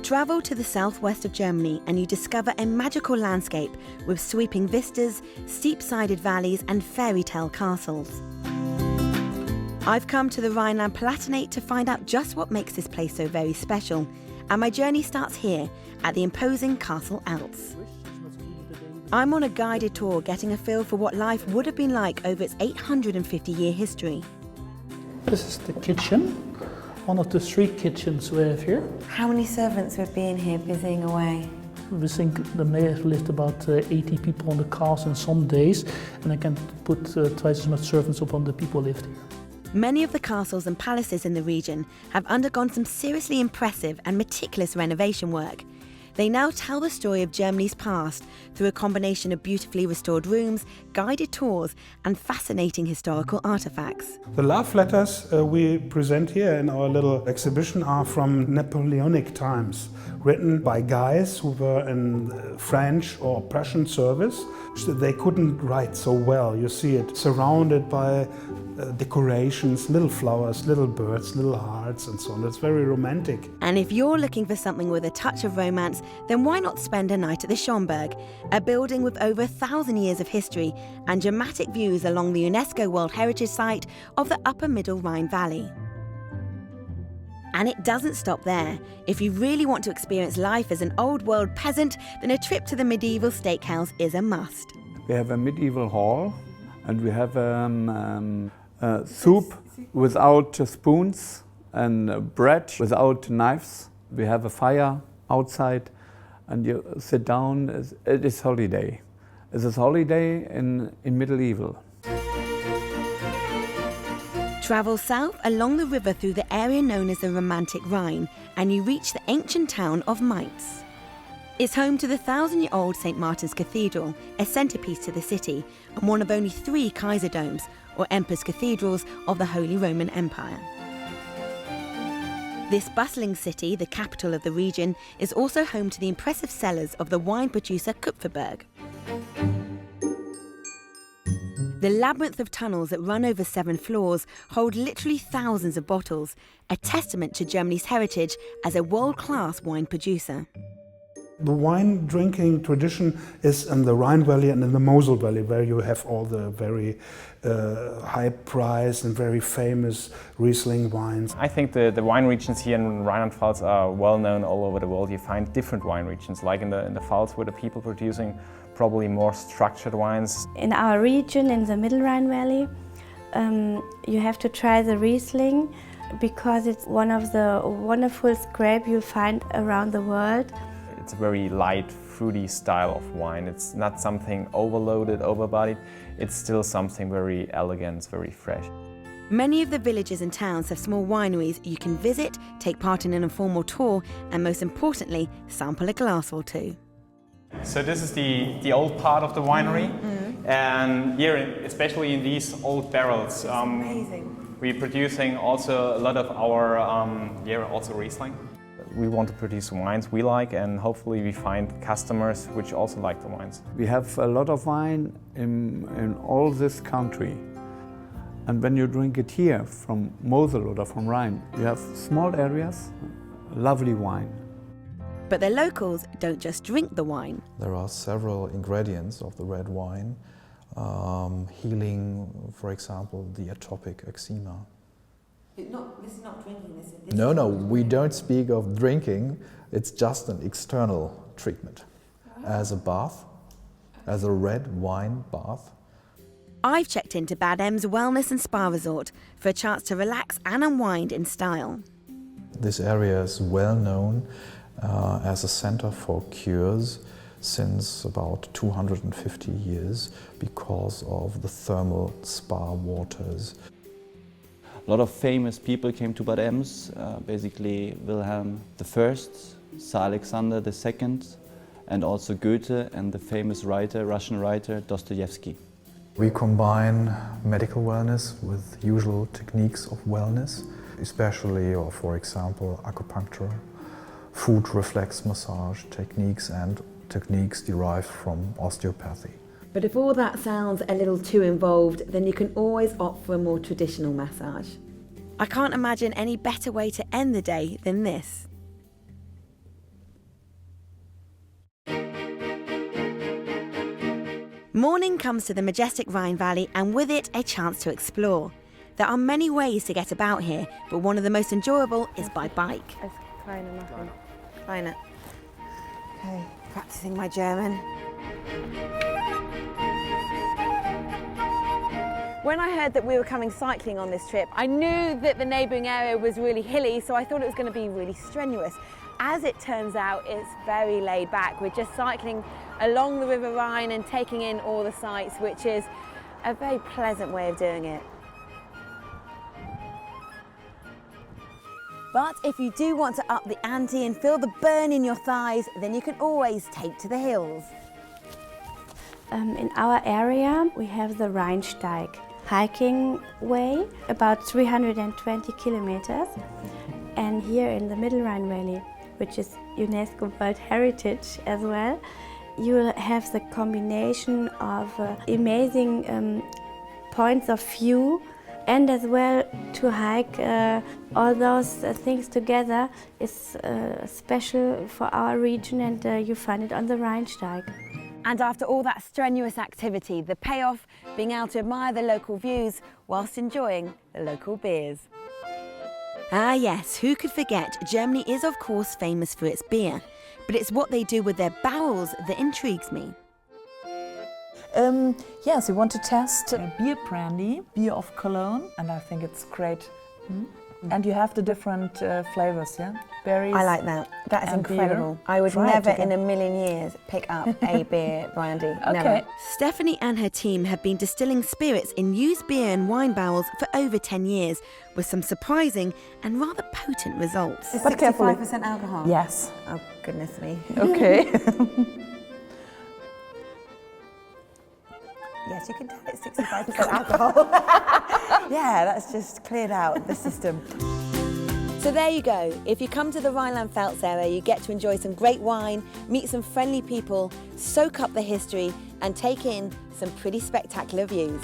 Travel to the southwest of Germany and you discover a magical landscape with sweeping vistas, steep-sided valleys and fairy-tale castles. I've come to the Rhineland-Palatinate to find out just what makes this place so very special, and my journey starts here at the imposing Castle Alts. I'm on a guided tour getting a feel for what life would have been like over its 850-year history. This is the kitchen, one of the 3 kitchens we have here. How many servants would be in here busying away? We think there may have lived about 80 people on the castle in some days, and I can put twice as much servants upon the people lived here. Many of the castles and palaces in the region have undergone some seriously impressive and meticulous renovation work. They now tell the story of Germany's past through a combination of beautifully restored rooms, guided tours, and fascinating historical artifacts. The love letters we present here in our little exhibition are from Napoleonic times, written by guys who were in French or Prussian service. They couldn't write so well. You see it surrounded by decorations, little flowers, little birds, little hearts and so on. It's very romantic. And if you're looking for something with a touch of romance, then why not spend a night at the Schomburg, a building with over 1,000 years of history and dramatic views along the UNESCO World Heritage Site of the upper middle Rhine Valley. And it doesn't stop there. If you really want to experience life as an old world peasant, then a trip to the medieval steakhouse is a must. We have a medieval hall and we have soup without spoons and bread without knives. We have a fire outside and you sit down. It is holiday. It is holiday in medieval. Travel south along the river through the area known as the Romantic Rhine and you reach the ancient town of Mainz. It's home to the 1,000-year-old St. Martin's Cathedral, a centrepiece to the city and one of only 3 Kaiserdomes, or Emperor's Cathedrals, of the Holy Roman Empire. This bustling city, the capital of the region, is also home to the impressive cellars of the wine producer Kupferberg. The labyrinth of tunnels that run over 7 floors hold literally thousands of bottles, a testament to Germany's heritage as a world-class wine producer. The wine drinking tradition is in the Rhine Valley and in the Moselle Valley, where you have all the very high-priced and very famous Riesling wines. I think the wine regions here in Rhineland-Pfalz are well known all over the world. You find different wine regions, like in the Pfalz, where the people producing probably more structured wines. In our region, in the Middle Rhine Valley, you have to try the Riesling because it's one of the wonderful grapes you'll find around the world. It's a very light, fruity style of wine. It's not something overloaded, overbodied. It's still something very elegant, very fresh. Many of the villages and towns have small wineries you can visit, take part in an informal tour, and most importantly, sample a glass or 2. So this is the old part of the winery, and here, especially in these old barrels, we're producing also a lot of our also Riesling. We want to produce wines we like, and hopefully we find customers which also like the wines. We have a lot of wine in all this country. And when you drink it here from Moselle or from Rhine, you have small areas, lovely wine. But the locals don't just drink the wine. There are several ingredients of the red wine, healing, for example, the atopic eczema. This is not drinking, No, we don't speak of drinking. It's just an external treatment, as a bath, as a red wine bath. I've checked into Bad Ems Wellness and Spa Resort for a chance to relax and unwind in style. This area is well known as a center for cures since about 250 years because of the thermal spa waters. A lot of famous people came to Bad Ems, basically Wilhelm I, Tsar Alexander II, and also Goethe and the famous Russian writer Dostoevsky. We combine medical wellness with usual techniques of wellness, especially, or for example, acupuncture, foot reflex massage techniques and techniques derived from osteopathy. But if all that sounds a little too involved, then you can always opt for a more traditional massage. I can't imagine any better way to end the day than this. Morning comes to the majestic Rhine Valley and with it a chance to explore. There are many ways to get about here, but one of the most enjoyable is by bike. Kleine. Okay, practicing my German. When I heard that we were coming cycling on this trip, I knew that the neighbouring area was really hilly, so I thought it was going to be really strenuous. As it turns out, it's very laid back. We're just cycling along the River Rhine and taking in all the sights, which is a very pleasant way of doing it. But if you do want to up the ante and feel the burn in your thighs, then you can always take to the hills. In our area, we have the Rheinsteig hiking way, about 320 kilometers. And here in the Middle Rhine Valley, which is UNESCO World Heritage as well, you will have the combination of amazing points of view, and as well to hike all those things together is special for our region, and you find it on the Rheinsteig. And after all that strenuous activity, the payoff being able to admire the local views whilst enjoying the local beers. Ah yes, who could forget Germany is of course famous for its beer, but it's what they do with their barrels that intrigues me. Yes, we want to test a beer brandy, beer of Cologne, and I think it's great. And you have the different flavors, yeah? Berries. I like that. That is incredible. Beer. I would Try never it in a million years pick up a beer brandy. Okay. Never. Stephanie and her team have been distilling spirits in used beer and wine barrels for over 10 years, with some surprising and rather potent results. But 65% alcohol? Yes. Oh, goodness me. Okay. Yes, you can tell it's 65% alcohol. Yeah, that's just cleared out the system. So there you go. If you come to the Rhineland-Pfalz area, you get to enjoy some great wine, meet some friendly people, soak up the history, and take in some pretty spectacular views.